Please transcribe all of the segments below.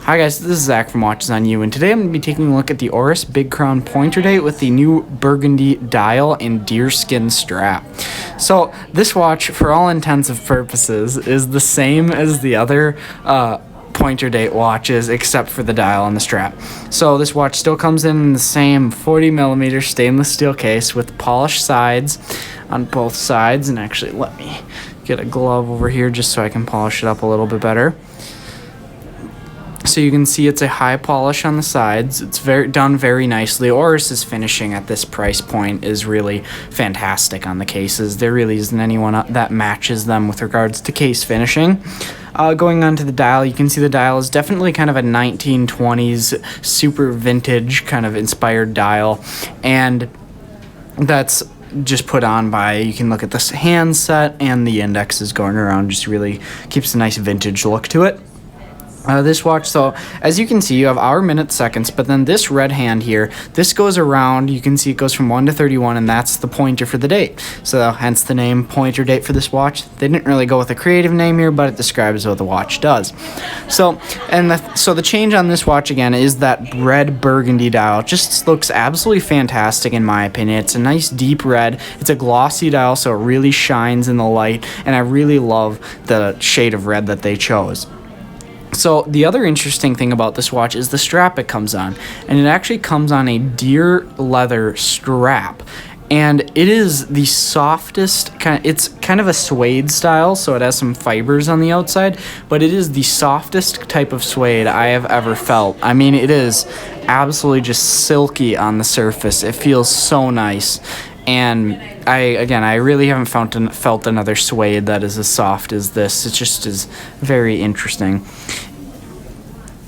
Hi guys, this is Zach from Watches on You, and today I'm going to be taking a look at the Oris Big Crown pointer date with the new burgundy dial and deerskin strap. So this watch, for all intents and purposes, is the same as the other pointer date watches except for the dial and the strap. So this watch still comes in the same 40mm stainless steel case with polished sides on both sides. And actually, let me get a glove over here just so I can polish it up a little bit better. So you can see it's a high polish on the sides. It's done very nicely. Oris's finishing at this price point is really fantastic on the cases. There really isn't anyone that matches them with regards to case finishing. Going on to the dial, you can see the dial is definitely kind of a 1920s super vintage kind of inspired dial, and that's just put on by, you can look at this hand set and the indexes going around, just really keeps a nice vintage look to it. This watch, so as you can see, you have hour, minutes, seconds, but then this red hand here, this goes around. You can see it goes from 1 to 31, and that's the pointer for the date. So hence the name pointer date for this watch. They didn't really go with a creative name here, but it describes what the watch does. So the change on this watch again is that red burgundy dial. It just looks absolutely fantastic in my opinion. It's a nice deep red. It's a glossy dial, so it really shines in the light, and I really love the shade of red that they chose. So the other interesting thing about this watch is the strap it comes on, and it actually comes on a deer leather strap, and it is the softest it's kind of a suede style, so it has some fibers on the outside, but it is the softest type of suede I have ever felt. I mean, it is absolutely just silky on the surface. It feels so nice. And I really haven't felt another suede that is as soft as this. It just is very interesting.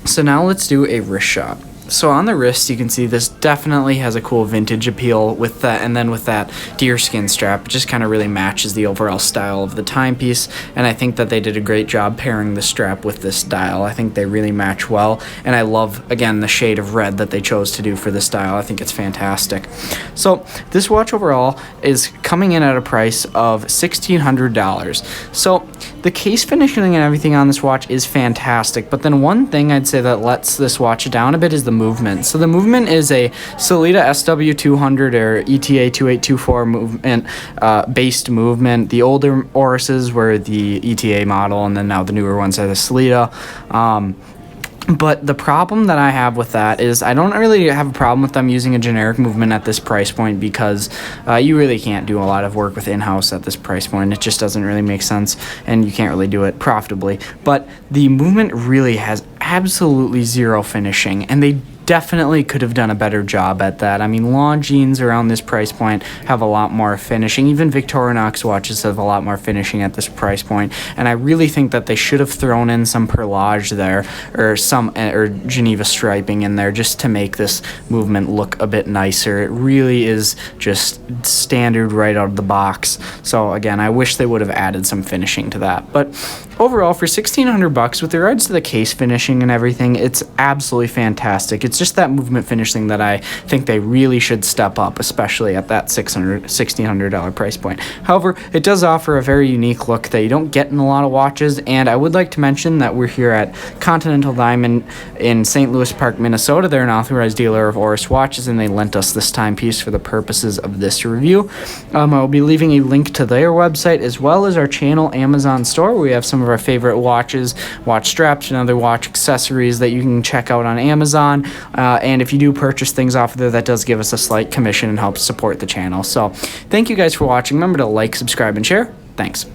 So now let's do a wrist shot. So on the wrist, you can see this definitely has a cool vintage appeal with that, and then with that deerskin strap, it just kind of really matches the overall style of the timepiece, and I think that they did a great job pairing the strap with this dial. I think they really match well, and I love, again, the shade of red that they chose to do for this dial. I think it's fantastic. So this watch overall is coming in at a price of $1,600. So the case finishing and everything on this watch is fantastic, but then one thing I'd say that lets this watch down a bit is the movement. So the movement is a Sellita SW200 or ETA 2824 movement based movement. The older Orises were the ETA model, and then now the newer ones are the Sellita. But the problem that I have with that is I don't really have a problem with them using a generic movement at this price point, because you really can't do a lot of work with in-house at this price point. It just doesn't really make sense, and you can't really do it profitably. But the movement really has absolutely zero finishing, and they definitely could have done a better job at that. I mean, Longines around this price point have a lot more finishing. Even Victorinox watches have a lot more finishing at this price point, and I really think that they should have thrown in some perlage there, or Geneva striping in there, just to make this movement look a bit nicer. It really is just standard right out of the box. So again, I wish they would have added some finishing to that. But overall, for $1,600 with regards to the case finishing and everything, it's absolutely fantastic. It's just that movement finishing that I think they really should step up, especially at that $1,600 price point. However, it does offer a very unique look that you don't get in a lot of watches, and I would like to mention that we're here at Continental Diamond in St. Louis Park, Minnesota. They're an authorized dealer of Oris watches, and they lent us this timepiece for the purposes of this review. I will be leaving a link to their website as well as our channel Amazon store, where we have some of our favorite watches, watch straps, and other watch accessories that you can check out on Amazon. And if you do purchase things off of there, that does give us a slight commission and helps support the channel. So thank you guys for watching. Remember to like, subscribe, and share. Thanks.